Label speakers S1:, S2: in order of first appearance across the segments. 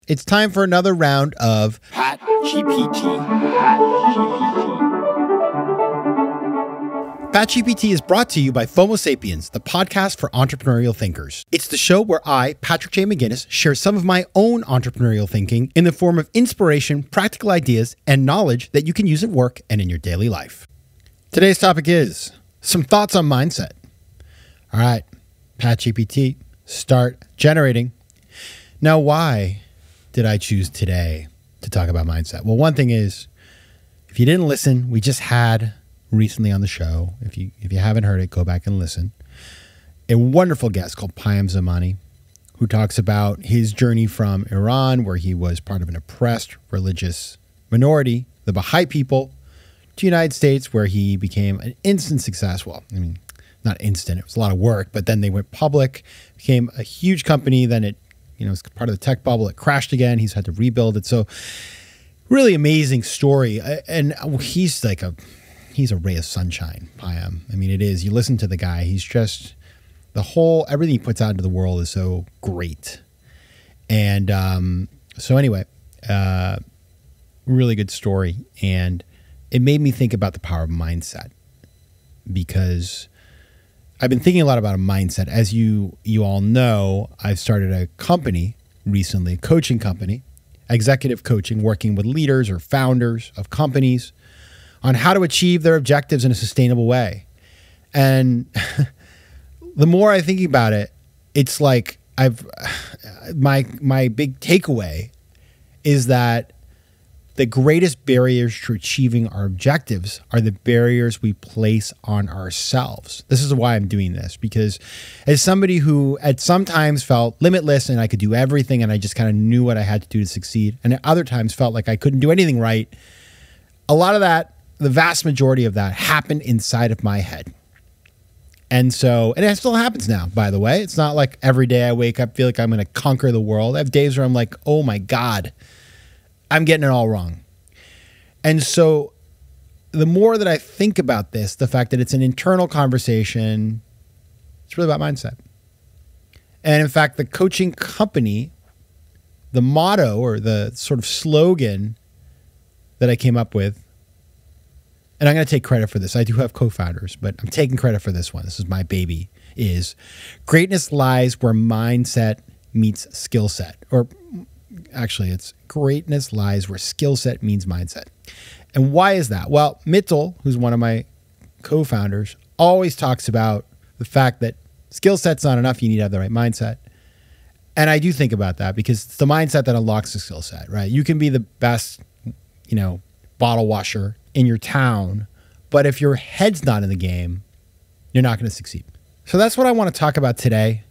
S1: It's time for another round of
S2: Pat GPT.
S1: Pat GPT is brought to you by FOMO Sapiens, the podcast for entrepreneurial thinkers. It's the show where I, Patrick J. McGinnis, share some of my own entrepreneurial thinking in the form of inspiration, practical ideas, and knowledge that you can use at work and in your daily life. Today's topic is some thoughts on mindset. All right, Pat GPT, start generating. Now, why did I choose today to talk about mindset? Well, one thing is, if you didn't listen, we just had recently on the show, if you haven't heard it, go back and listen, a wonderful guest called Payam Zamani, who talks about his journey from Iran, where he was part of an oppressed religious minority, the Baha'i people, to the United States, where he became an instant success. Well, I mean, not instant, it was a lot of work, but then they went public, became a huge company, then it was part of the tech bubble. It crashed again. He's had to rebuild it. So really amazing story. And he's a ray of sunshine, Payam. I mean, it is. You listen to the guy. He's just, everything he puts out into the world is so great. And so anyway, really good story. And it made me think about the power of mindset, because I've been thinking a lot about a mindset. As you all know, I've started a company recently, a coaching company, executive coaching, working with leaders or founders of companies on how to achieve their objectives in a sustainable way. And the more I think about it, it's like my big takeaway is that the greatest barriers to achieving our objectives are the barriers we place on ourselves. This is why I'm doing this, because as somebody who at some times felt limitless and I could do everything and I just kind of knew what I had to do to succeed, and at other times felt like I couldn't do anything right, a lot of that, the vast majority of that, happened inside of my head. And it still happens now, by the way. It's not like every day I wake up, feel like I'm going to conquer the world. I have days where I'm like, oh my God, I'm getting it all wrong. And so the more that I think about this, the fact that it's an internal conversation, it's really about mindset. And in fact, the coaching company, the motto or the sort of slogan that I came up with, and I'm going to take credit for this. I do have co-founders, but I'm taking credit for this one. This is my baby, is greatness lies where mindset meets skill set. Or actually, it's greatness lies where skill set means mindset. And why is that? Well, Mittal, who's one of my co-founders, always talks about the fact that skill set's not enough. You need to have the right mindset. And I do think about that, because it's the mindset that unlocks the skill set, right? You can be the best, bottle washer in your town, but if your head's not in the game, you're not going to succeed. So that's what I want to talk about today.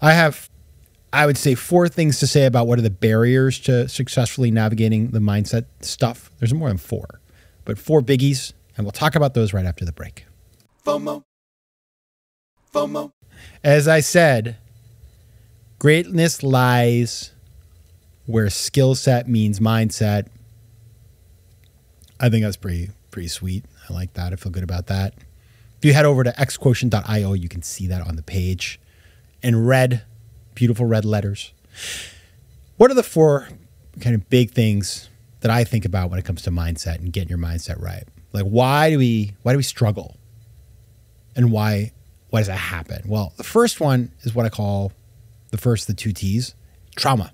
S1: I would say 4 things to say about what are the barriers to successfully navigating the mindset stuff. There's more than 4, but 4 biggies, and we'll talk about those right after the break.
S2: FOMO.
S1: As I said, greatness lies where skill set means mindset. I think that's pretty sweet. I like that. I feel good about that. If you head over to xquotient.io, you can see that on the page in red. Beautiful red letters. What are the 4 kind of big things that I think about when it comes to mindset and getting your mindset right? Like, why do we struggle? And why does that happen? Well, the first one is what I call the 2 T's, trauma.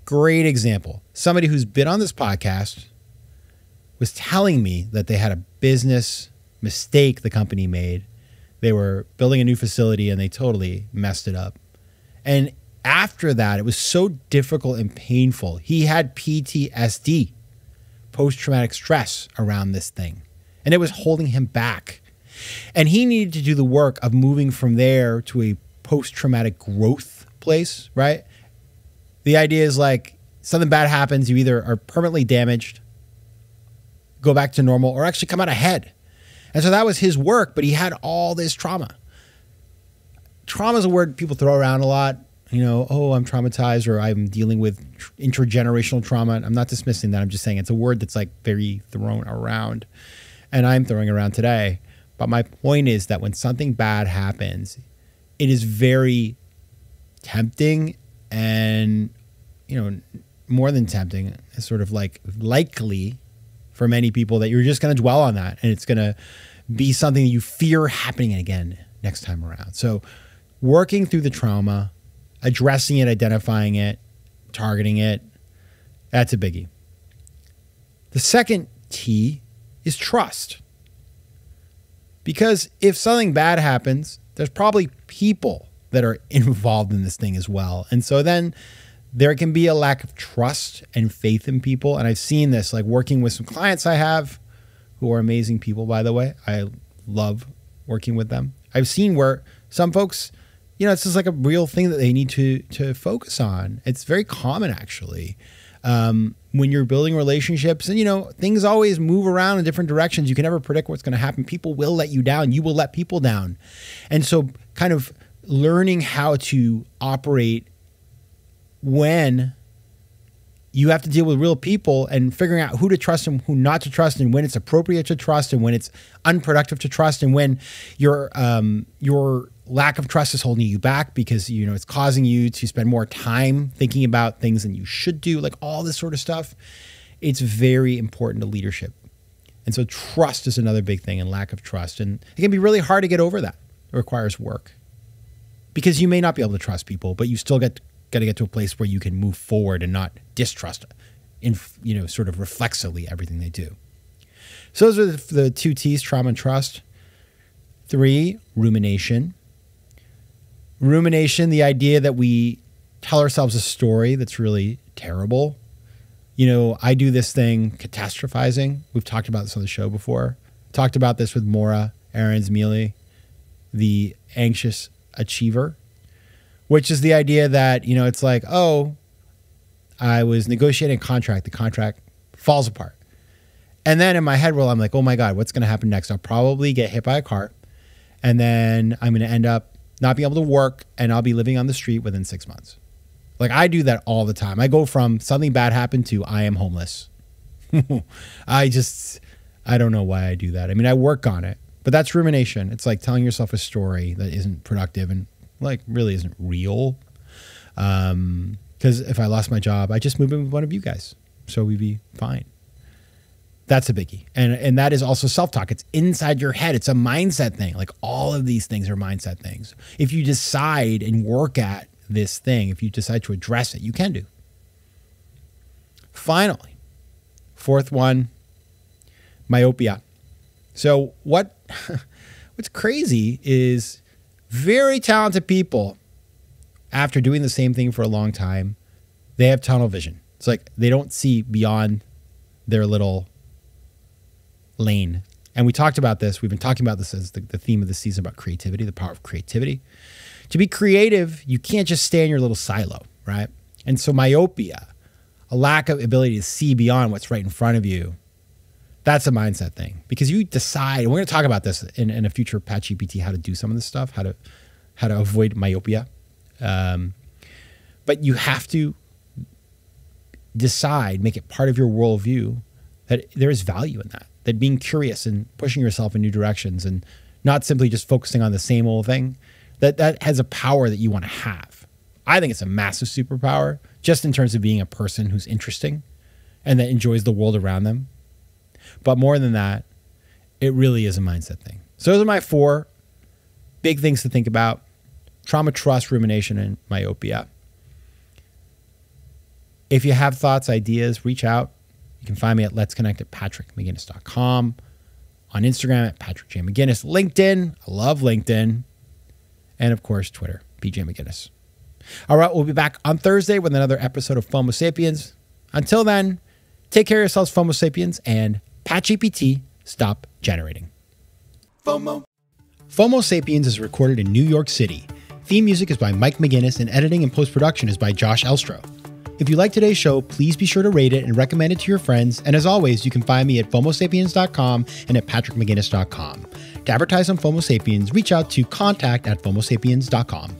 S1: Great example. Somebody who's been on this podcast was telling me that they had a business mistake the company made. They were building a new facility and they totally messed it up. And after that, it was so difficult and painful. He had PTSD, post-traumatic stress, around this thing. And it was holding him back. And he needed to do the work of moving from there to a post-traumatic growth place, right? The idea is like something bad happens, you either are permanently damaged, go back to normal, or actually come out ahead. And so that was his work, but he had all this trauma. Trauma is a word people throw around a lot. Oh, I'm traumatized, or I'm dealing with intergenerational trauma. I'm not dismissing that. I'm just saying it's a word that's like very thrown around, and I'm throwing around today. But my point is that when something bad happens, it is very tempting and more than tempting. It's sort of like likely for many people that you're just going to dwell on that, and it's going to be something that you fear happening again next time around. So working through the trauma, addressing it, identifying it, targeting it, that's a biggie. The second T is trust. Because if something bad happens, there's probably people that are involved in this thing as well. And so then there can be a lack of trust and faith in people. And I've seen this, like working with some clients I have who are amazing people, by the way. I love working with them. I've seen where some folks, it's just like a real thing that they need to focus on. It's very common, actually. When you're building relationships and, things always move around in different directions. You can never predict what's going to happen. People will let you down. You will let people down. And so kind of learning how to operate when you have to deal with real people and figuring out who to trust and who not to trust, and when it's appropriate to trust and when it's unproductive to trust, and when your lack of trust is holding you back because, it's causing you to spend more time thinking about things than you should do, like all this sort of stuff. It's very important to leadership. And so trust is another big thing, and lack of trust. And it can be really hard to get over that. It requires work because you may not be able to trust people, but you still got to get to a place where you can move forward and not distrust sort of reflexively everything they do. So those are the two T's, trauma and trust. 3, rumination. Rumination, the idea that we tell ourselves a story that's really terrible. I do this thing, catastrophizing. We've talked about this on the show before. Talked about this with Maura Aarons-Mealy, the anxious achiever, which is the idea that, it's like, oh, I was negotiating a contract. The contract falls apart. And then in my head, I'm like, oh my God, what's going to happen next? I'll probably get hit by a car. And then I'm going to end up not being able to work, and I'll be living on the street within 6 months. Like, I do that all the time. I go from something bad happened to I am homeless. I don't know why I do that. I mean, I work on it, but that's rumination. It's like telling yourself a story that isn't productive and like really isn't real. Because if I lost my job, I just moved in with one of you guys, so we'd be fine. That's a biggie. And that is also self-talk. It's inside your head. It's a mindset thing. Like all of these things are mindset things. If you decide and work at this thing, if you decide to address it, you can do. Finally, 4th one, myopia. So what's crazy is very talented people, after doing the same thing for a long time, they have tunnel vision. It's like they don't see beyond their little lane. And we talked about this. We've been talking about this as the theme of the season, about creativity, the power of creativity. To be creative, you can't just stay in your little silo, right? And so myopia, a lack of ability to see beyond what's right in front of you, that's a mindset thing. Because you decide, and we're going to talk about this in a future Pat GPT, how to do some of this stuff, how to avoid myopia. But you have to decide, make it part of your worldview, that there is value in that being curious and pushing yourself in new directions and not simply just focusing on the same old thing, that has a power that you want to have. I think it's a massive superpower just in terms of being a person who's interesting and that enjoys the world around them. But more than that, it really is a mindset thing. So those are my 4 big things to think about: trauma, trust, rumination, and myopia. If you have thoughts, ideas, reach out. You can find me at letsconnect@patrickmcginnis.com, on Instagram at Patrick J. McGinnis, LinkedIn, I love LinkedIn, and of course, Twitter, PJ McGinnis. All right, we'll be back on Thursday with another episode of FOMO Sapiens. Until then, take care of yourselves, FOMO Sapiens, and Pat GPT, stop generating.
S2: FOMO.
S1: FOMO Sapiens is recorded in New York City. Theme music is by Mike McGinnis, and editing and post-production is by Josh Elstro. If you like today's show, please be sure to rate it and recommend it to your friends. And as always, you can find me at FOMOSapiens.com and at PatrickMcGinnis.com. To advertise on FOMO Sapiens, reach out to contact@FOMOSapiens.com.